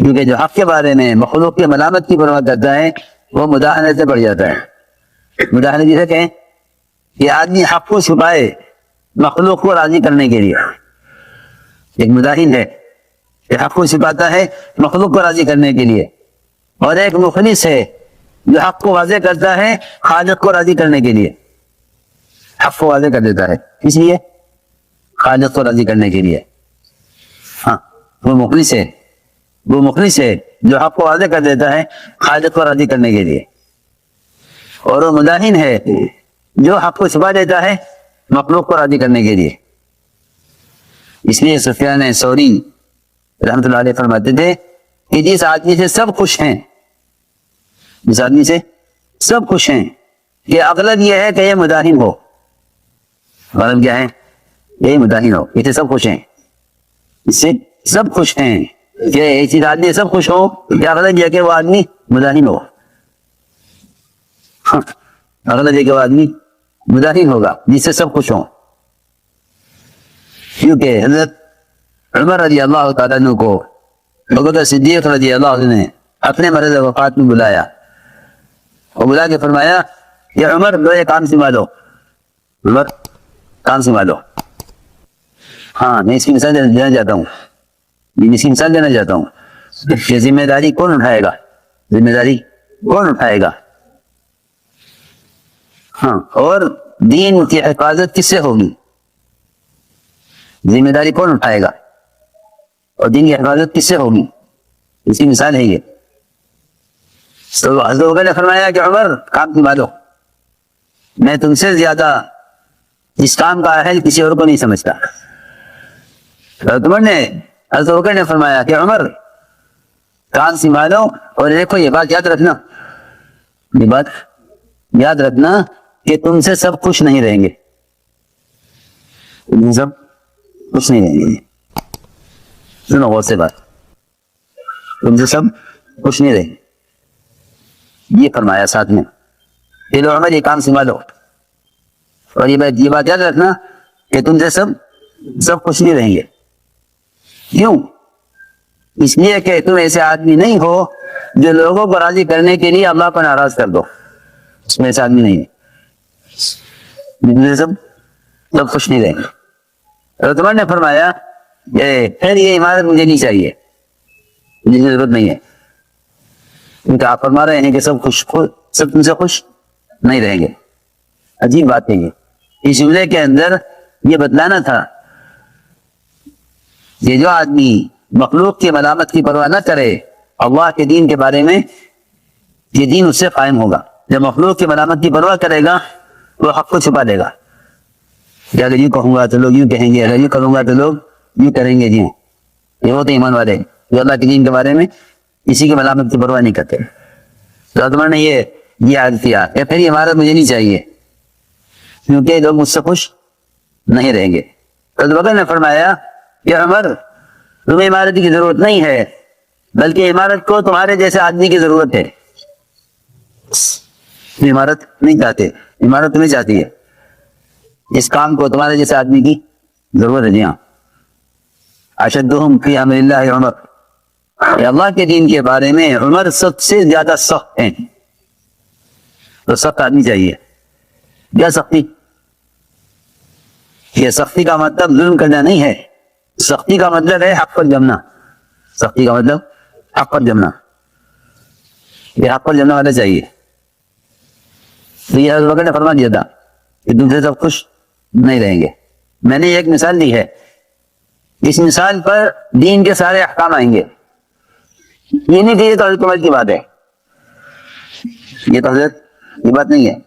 کیونکہ جو حق کے بارے میں مخلوق کی ملامت کی پرواہ کرتا ہے وہ مداحنت سے بڑھ جاتا ہے. مداحنت جسے کہیں کہ آدمی حق کو چھپائے مخلوق کو راضی کرنے کے لیے. ایک مداحن ہے کہ حق کو چھپاتا ہے مخلوق کو راضی کرنے کے لیے, اور ایک مخلص ہے جو حق کو واضح کرتا ہے خالق کو راضی کرنے کے لیے. حق کو واضح کر دیتا ہے اس لیے خالق کو راضی کرنے کے لیے. ہاں وہ مخلص ہے, وہ مخلص ہے جو حق کو واضح کر دیتا ہے خالق کو راضی کرنے کے لیے. اور وہ مداحن ہے جو حق کو چھپا دیتا ہے مخلوق کو راضی کرنے کے لیے. اس لیے سفیان ثوری رحمۃ اللہ علیہ فرماتے تھے کہ جس آدمی سے سب خوش ہیں, جس آدمی سے سب خوش ہیں, کہ اغلب یہ ہے کہ یہ مداحن ہو. غلط کیا ہے؟ یہ مداحن ہو, اس سے سب خوش ہیں, اس سے سب خوش ہیں کہ ایسی آدمی سے سب خوش ہو کہ اغلب یہ کہ وہ آدمی مداحن ہو. اغلب یہ کہ وہ آدمی مداحن ہوگا جس سے سب خوش ہوں. کیونکہ حضرت عمر رضی اللہ تعالیٰ عنہ کو ابوبکر صدیق رضی اللہ عنہ نے اپنے مرض وفات میں بلایا اور بلا کے فرمایا کہ عمر دو یہ کام سنبھالو, عمر کام سنبھالو. ہاں میں اس کی مثال دینا چاہتا ہوں, میں اس کی مثال دینا چاہتا ہوں کہ ذمہ داری کون اٹھائے گا, ذمہ داری کون اٹھائے گا. ہاں اور دین کی حفاظت کس سے ہوگی, ذمہ داری کون اٹھائے گا اور دین کی حفاظت کس سے ہوگی, اس کی مثال ہے یہ. تو حضرت ابوبکر نے فرمایا کہ عمر کام سنبھالو, میں تم سے زیادہ اس کام کا اہل کسی اور کو نہیں سمجھتا. حضرت ابوبکر نے فرمایا کہ عمر کام سنبھالو, اور دیکھو یہ بات یاد رکھنا, یہ بات یاد رکھنا کہ تم سے سب خوش نہیں رہیں گے, تم سب خوش نہیں رہیں گے. سنو غور سے بات, تم سے سب خوش نہیں رہیں گے, یہ فرمایا ساتھ میں کہ لو عمر یہ کام سنبھالو, اور یہ بات یاد رکھنا کہ تم سے سب خوش نہیں رہیں گے. کیوں؟ اس لیے کہ تم ایسے آدمی نہیں ہو جو لوگوں کو راضی کرنے کے لیے اللہ کو ناراض کر دو, اس میں ایسا آدمی نہیں ہے. سب خوش نہیں رہیں گے. اور تمہارے نے فرمایا کہ پھر یہ عمارت مجھے نہیں چاہیے, مجھے ضرورت نہیں ہے, کیونکہ آپ فرما رہے ہیں کہ سب تم سے خوش نہیں رہیں گے. عجیب بات ہے یہ. اس جملے کے اندر یہ بتلانا تھا کہ جو آدمی مخلوق کی ملامت کی پرواہ نہ کرے اللہ کے دین کے بارے میں, یہ دین اس سے قائم ہوگا. جب مخلوق کی ملامت کی پرواہ کرے گا وہ حق کو چھپا دے گا, کہ اگر یوں کہوں گا تو لوگ یوں کہیں گے, اگر یوں کروں گا تو لوگ یوں کریں گے. جی یہ ہوتے ایمان والے جو اللہ کے دین کے بارے میں کسی کی ملامت کی پرواہ نہیں کرتے. تو تمہارے نے یہ عادت کیا کہ پھر یہ عمارت مجھے نہیں چاہیے کیونکہ لوگ مجھ سے خوش نہیں رہیں گے. تو ابوبکر نے فرمایا کہ عمر تمہیں عمارت کی ضرورت نہیں ہے, بلکہ عمارت کو تمہارے جیسے آدمی کی ضرورت ہے. عمارت نہیں چاہتے, عمارت تمہیں چاہتی ہے. اس کام کو تمہارے جیسے آدمی کی ضرورت ہے. جی ہاں, اشدہم فی امر اللہ عمر, اللہ کے دین کے بارے میں عمر سب سے زیادہ سخت ہیں. تو سخت آدمی چاہیے. کیا سختی؟ یہ سختی کا مطلب ظلم کرنا نہیں ہے, سختی کا مطلب ہے حق پر جمنا. سختی کا مطلب حق پر جمنا, یہ حق پر جمنا والا چاہیے. تو یہ حضرت ابوبکر نے فرما دیا تھا کہ تم سے سب خوش نہیں رہیں گے. میں نے ایک مثال دی ہے, اس مثال پر دین کے سارے احکام آئیں گے. یہ نہیں کہ یہ تو حضرت عمر کی بات ہے, یہ تو حضرت یہ بات نہیں ہے.